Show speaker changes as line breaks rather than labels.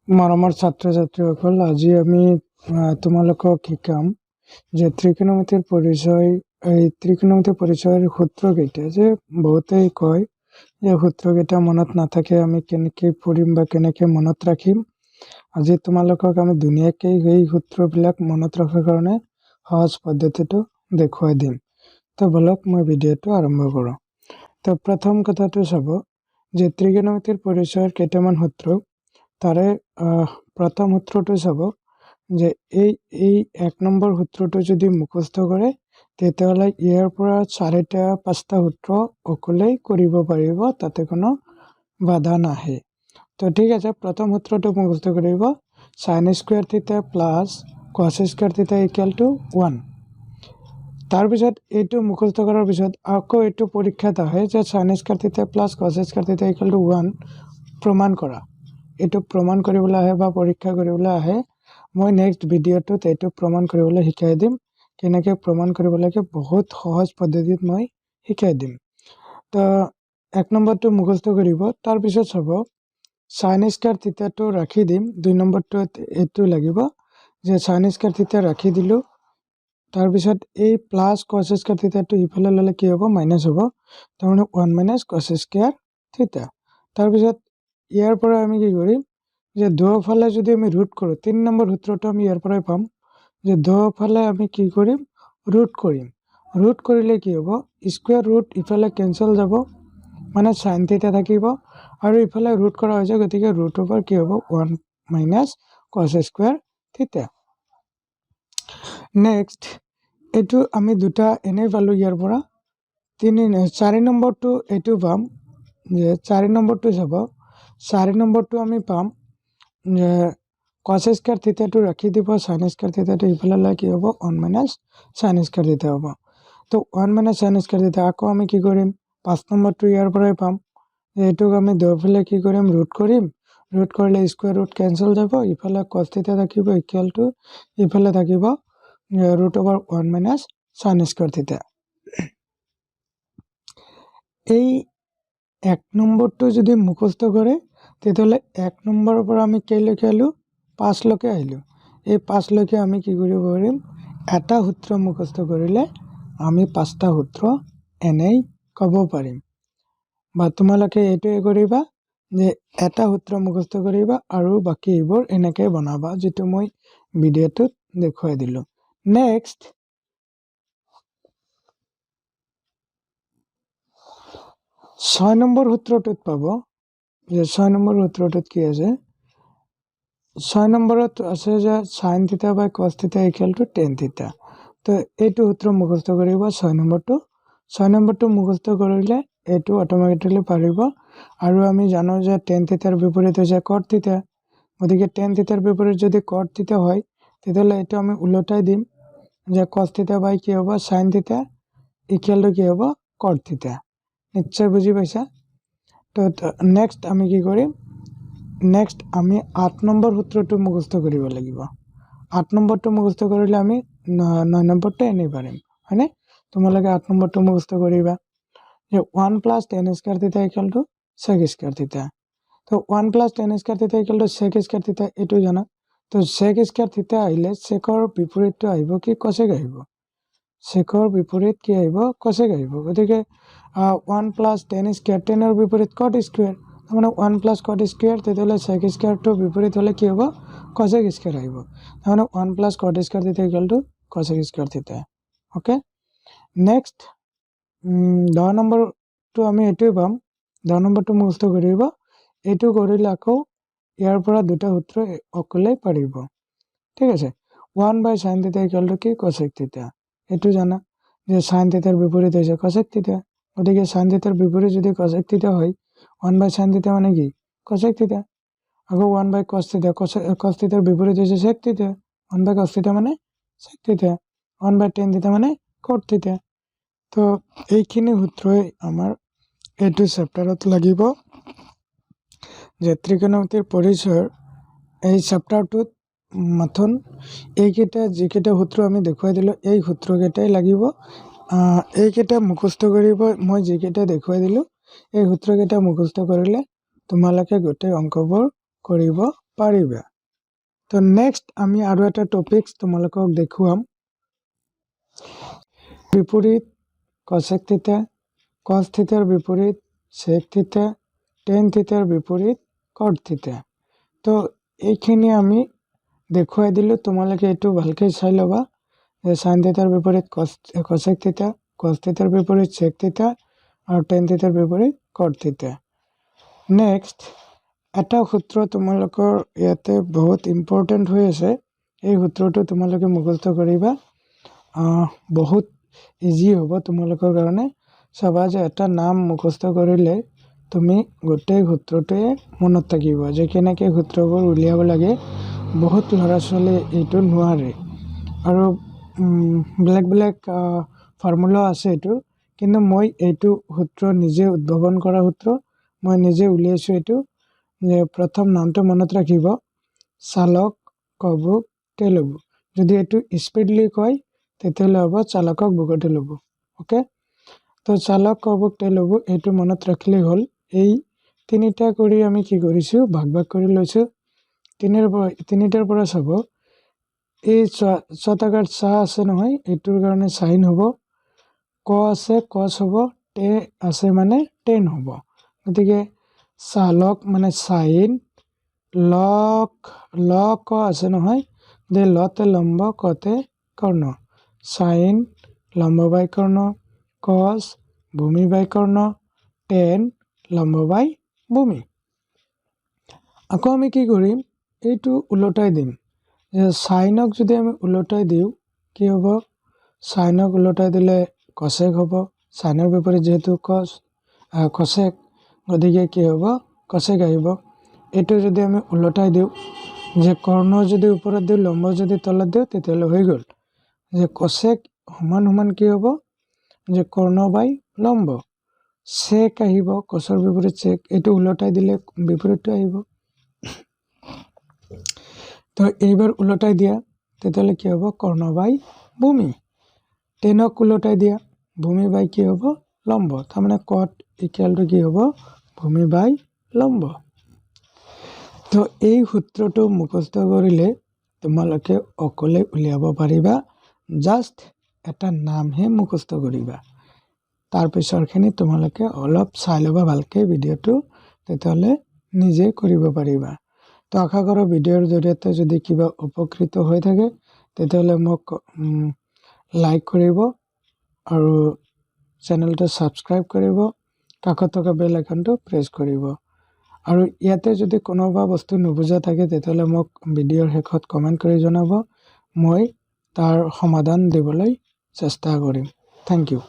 মৰমৰ ছাত্ৰ ছাত্ৰীসকল, আজি আমি তোমালোকক শিকাম যে ত্ৰিকোণমিতিৰ পৰিচয়ৰ সূত্ৰকেইটা যে বহুতেই কয় যে সূত্ৰকেইটা মনত নাথাকে, আমি কেনেকৈ পঢ়িম বা কেনেকৈ মনত ৰাখিম। আজি তোমালোকক আমি ধুনীয়াকৈ সেই সূত্ৰবিলাক মনত ৰখাৰ কাৰণে সহজ পদ্ধতিটো দেখুৱাই দিম। তো বলক মই ভিডিঅ'টো আৰম্ভ কৰোঁ। তো প্ৰথম কথাটো চাব যে ত্ৰিকোণমিতিৰ পৰিচয়ৰ কেইটামান সূত্ৰ। তাৰে প্ৰথম সূত্ৰটো চাব যে এই 1 নম্বৰ সূত্ৰটো যদি মুখস্থ কৰে তেতিয়াহ'লে ইয়াৰ পৰা 4-5টা সূত্ৰ অকলেই কৰিব পাৰিব, তাতে কোনো বাধা নাহে। তো ঠিক আছে, প্ৰথম সূত্ৰটো মুখস্থ কৰিব sin স্কুৱেৰ থিটা প্লাছ cos স্কুৱেৰ থিটা ইকুৱেল টু 1। তাৰপিছত এইটো মুখস্থ কৰাৰ পিছত আকৌ এইটো পৰীক্ষাত আহে যে sin স্কুৱেৰ থিটা প্লাছ cos স্কুৱেৰ থিটা ইকুৱেল টু 1 প্ৰমাণ কৰা। এইটো প্ৰমাণ কৰিবলৈ আহে বা পৰীক্ষা কৰিবলৈ আহে। মই নেক্সট ভিডিঅ'টোত এইটো প্ৰমাণ কৰিবলৈ শিকাই দিম, কেনেকৈ প্ৰমাণ কৰিব লাগে বহুত সহজ পদ্ধতিত মই শিকাই দিম। তো 1 নম্বৰটো মুখস্থ কৰিব। তাৰপিছত চাব sin স্কুৱেৰ থিটাটো ৰাখি দিম। 2 নম্বৰটোত এইটো লাগিব যে sin স্কুৱেৰ থিটা ৰাখি দিলোঁ। তাৰপিছত এই প্লাছ cos স্কুৱেৰ থিটাটো ইফালে ল'লে কি হ'ব, মাইনাছ হ'ব, তাৰমানে 1 - cos স্কুৱেৰ থিটা। তাৰপিছত ইয়াৰ পৰা আমি কি কৰিম যে দুয়োফালে যদি আমি ৰুট কৰোঁ, 3 নম্বৰ সূত্ৰটো আমি ইয়াৰ পৰাই পাম যে দুয়োফালে আমি কি কৰিম, ৰুট কৰিম। ৰুট কৰিলে কি হ'ব, স্কুৱেৰ ৰুট ইফালে কেঞ্চেল যাব, মানে sin থিটা থাকিব, আৰু ইফালে ৰুট কৰা হৈছে, গতিকে ৰুট অভাৰ কি হ'ব 1 - cos স্কুৱেৰ থিটা। নেক্সট এইটো আমি দুটা এনেই পালোঁ ইয়াৰ পৰা। 4 নম্বৰটো এইটো পাম যে 4 নম্বৰটো চাব, 4 নম্বৰটো আমি পাম যে cos স্কুৱেৰ থিটাটো ৰাখি দিব, sin স্কুৱেৰ থিটাটো ইফালে লৈ কি হ'ব 1 - sin স্কুৱেৰ থিটা হ'ব। তো 1 - sin স্কুৱেৰ থিটা আকৌ আমি কি কৰিম, 5 নম্বৰটো ইয়াৰ পৰাই পাম যে এইটোক আমি দুয়োফালে কি কৰিম, ৰুট কৰিম। ৰুট কৰিলে স্কুৱেৰ ৰুট কেঞ্চেল যাব, ইফালে cos থিটা থাকিব ইকুৱেল টু ইফালে থাকিব ৰুট অভাৰ 1 - sin স্কুৱেৰ থিটা। এই 1 নম্বৰটো যদি মুখস্থ কৰে তেতিয়াহ'লে 1 নম্বৰৰ পৰা আমি কেইলৈকে আহিলোঁ, 5লৈকে আহিলোঁ। এই 5লৈকে আমি কি কৰিব পাৰিম, এটা সূত্ৰ মুখস্থ কৰিলে আমি 5টা সূত্ৰ এনেই ক'ব পাৰিম। বা তোমালোকে এইটোৱে কৰিবা যে এটা সূত্ৰ মুখস্থ কৰিবা আৰু বাকী এইবোৰ এনেকৈ বনাবা, যিটো মই ভিডিঅ'টোত দেখুৱাই দিলোঁ। নেক্সট 6 নম্বৰ সূত্ৰটোত পাব যে 6 নম্বৰ সূত্ৰটোত কি আছে, 6 নম্বৰত আছে যে sin থিটা বাই cos থিটা ইকুৱেল টু tan থিটা। তো এইটো সূত্ৰ মুখস্থ কৰিব 6 নম্বৰটো। 6 নম্বৰটো মুখস্থ কৰিলে এইটো অট'মেটিকলি পাৰিব। আৰু আমি জানো যে tan থিটাৰ বিপৰীত হৈছে cot থিটা, গতিকে tan থিটাৰ বিপৰীত যদি cot থিটা হয় তেতিয়াহ'লে এইটো আমি ওলোটাই দিম যে cos থিটা বাই কি হ'ব sin থিটা ইকুৱেল টু কি হ'ব cot থিটা। নিশ্চয় বুজি পাইছা। তো নেক্সট আমি কি কৰিম, নেক্সট আমি 8 নম্বৰ সূত্ৰটো মুখস্থ কৰিব লাগিব। 8 নম্বৰটো মুখস্থ কৰিলে আমি 9 নম্বৰটো এনেই পাৰিম, হয়নে? তোমালোকে 8 নম্বৰটো মুখস্থ কৰিবা যে 1 + tan স্কুৱেৰ থিটা ইকুৱেল টু sec স্কুৱেৰ থিটা। তো 1 + tan স্কুৱেৰ থিটা ইকুৱেল টু sec স্কুৱেৰ থিটা, এইটো জানা। তো sec স্কুৱেৰ থিটা আহিলে চেকৰ বিপৰীতটো আহিব কি, cosec আহিব। চেকৰ বিপৰীত কি আহিব, cosec আহিব। গতিকে 1 + tan স্কুৱেৰ, tanৰ বিপৰীত cot স্কুৱেৰ, তাৰমানে 1 + cot স্কুৱেৰ, তেতিয়াহ'লে sec স্কুৱেৰটো বিপৰীত হ'লে কি হ'ব cosec স্কুৱেৰ আহিব, তাৰমানে 1 + cot স্কুৱেৰ থিটা ইকুৱেল টু cosec স্কুৱেৰ থিটা। অ'কে, নেক্সট 10 নম্বৰটো আমি এইটোৱে পাম। 10 নম্বৰটো মুখস্থ কৰিব। এইটো কৰিলে আকৌ ইয়াৰ পৰা দুটা সূত্ৰ অকলেই পাৰিব। ঠিক আছে, 1/sin থিটা ইকুৱেল টু কি cosec থিটা, এইটো জানা যে sin থিটাৰ বিপৰীত হৈছে cosec থিটা, গতিকে sin থিটাৰ বিপৰীত যদি cosec থিটা হয় 1/sin থিটা মানে কি cosec থিটা। আকৌ 1/cos থিটা, cos থিটাৰ বিপৰীত হৈছে sec থিটা, 1/cos থিটা মানে sec থিটা, 1/tan থিটা মানে cot থিটা। তো এইখিনি সূত্ৰই আমাৰ এইটো চেপ্টাৰত লাগিব। যে ত্ৰিকোণমিতিৰ পৰিচয়ৰ এই চেপ্টাৰটোত মাথোন এইকেইটা যিকেইটা সূত্ৰ আমি দেখুৱাই দিলোঁ, এই সূত্ৰকেইটাই লাগিব। এইকেইটা মুখস্থ কৰিব, মই যিকেইটা দেখুৱাই দিলোঁ এই সূত্ৰকেইটা মুখস্থ কৰিলে তোমালোকে গোটেই অংকবোৰ কৰিব পাৰিবা। তো নেক্সট আমি আৰু এটা টপিকছ তোমালোকক দেখুৱাম। বিপৰীত কচেক থিটা, কস থিটাৰ বিপৰীত সেক থিটা, টেন থিটাৰ বিপৰীত কট থিটা। তো এইখিনি আমি দেখুৱাই দিলোঁ, তোমালোকে এইটো ভালকৈ চাই ল'বা যে সাইন থিটাৰ বিপৰীত কচেক থিটা, কস থিটাৰ বিপৰীত সেক থিটা আৰু টেন থিটাৰ বিপৰীত কট থিটা। নেক্সট এটা সূত্ৰ তোমালোকৰ ইয়াতে বহুত ইম্পৰ্টেণ্ট হৈ আছে, এই সূত্ৰটো তোমালোকে মুখস্থ কৰিবা, বহুত ইজি হ'ব তোমালোকৰ কাৰণে। চাবা যে এটা নাম মুখস্থ কৰিলে তুমি গোটেই সূত্ৰটোৱে মনত থাকিব, যে কেনেকৈ সূত্ৰবোৰ উলিয়াব লাগে। বহুত ল'ৰা ছোৱালী এইটো নোৱাৰে, আৰু বেলেগ বেলেগ ফৰ্মুলা আছে এইটোৰ, কিন্তু মই এইটো সূত্ৰ নিজে উদ্ভাৱন কৰা সূত্ৰ, মই নিজে উলিয়াইছোঁ এইটো। যে প্ৰথম নামটো মনত ৰাখিব, চালক কবুক তেলুগু। যদি এইটো স্পীডলি কয় তেতিয়াহ'লে হ'ব চালকক বুকতে ল'ব। অ'কে, তো চালক কবুক তেলুগু এইটো মনত ৰাখিলেই হ'ল। এই তিনিটা কৰি আমি কি কৰিছোঁ, ভাগ ভাগ কৰি লৈছোঁ। তিনিটাৰ পৰা চাব, এই ছটাকাৰ চা আছে নহয়, এইটোৰ কাৰণে চাইন হ'ব, ক আছে কচ হ'ব, টে আছে মানে টেন হ'ব। গতিকে চালক মানে চাইন, ল ক আছে নহয়, যে লতে লম্ব কতে কৰ্ণ, চাইন লম্ব বাই কৰ্ণ, কচ ভূমি বাই কৰ্ণ, টেন লম্ব বাই ভূমি। আকৌ আমি কি কৰিম, এইটো ওলোটাই দিম। যে চাইনক যদি আমি ওলোটাই দিওঁ কি হ'ব, চাইনক ওলোটাই দিলে কচেক হ'ব, চাইনৰ বিপৰীত যিহেতু কচেক, গতিকে কি হ'ব, কচেক আহিব। এইটো যদি আমি ওলোটাই দিওঁ, যে কৰ্ণ যদি ওপৰত দিওঁ, লম্ব যদি তলত দিওঁ, তেতিয়াহ'লে হৈ গ'ল যে কচেক সমান সমান কি হ'ব, যে কৰ্ণ বাই লম্ব। চেক আহিব, কচৰ বিপৰীত চেক, এইটো ওলোটাই দিলে বিপৰীতটো আহিব। তো এইবাৰ ওলোটাই দিয়া, তেতিয়াহ'লে কি হ'ব, কৰ্ণ বাই ভূমি। টেনক ওলোটাই দিয়া, ভূমি বাই কি হ'ব, লম্ব। তাৰমানে কট ইকুৱেলটো কি হ'ব, ভূমি বাই লম্ব। তো এই সূত্ৰটো মুখস্থ কৰিলে তোমালোকে অকলে উলিয়াব পাৰিবা, জাষ্ট এটা নামহে মুখস্থ কৰিবা। তাৰপিছৰখিনি তোমালোকে অলপ চাই ল'বা ভালকৈ ভিডিঅ'টো, তেতিয়াহ'লে নিজে কৰিব পাৰিবা। তো আশা কৰোঁ ভিডিঅ'ৰ জৰিয়তে যদি কিবা উপকৃত হৈ থাকে তেতিয়াহ'লে মোক লাইক কৰিব আৰু চেনেলটো ছাবস্ক্ৰাইব কৰিব, কাষত থকা বেল আইকনটো প্ৰেছ কৰিব। আৰু ইয়াতে যদি কোনোবা বস্তু নুবুজা থাকে তেতিয়াহ'লে মোক ভিডিঅ'ৰ শেষত কমেণ্ট কৰি জনাব, মই তাৰ সমাধান দিবলৈ চেষ্টা কৰিম। Thank U.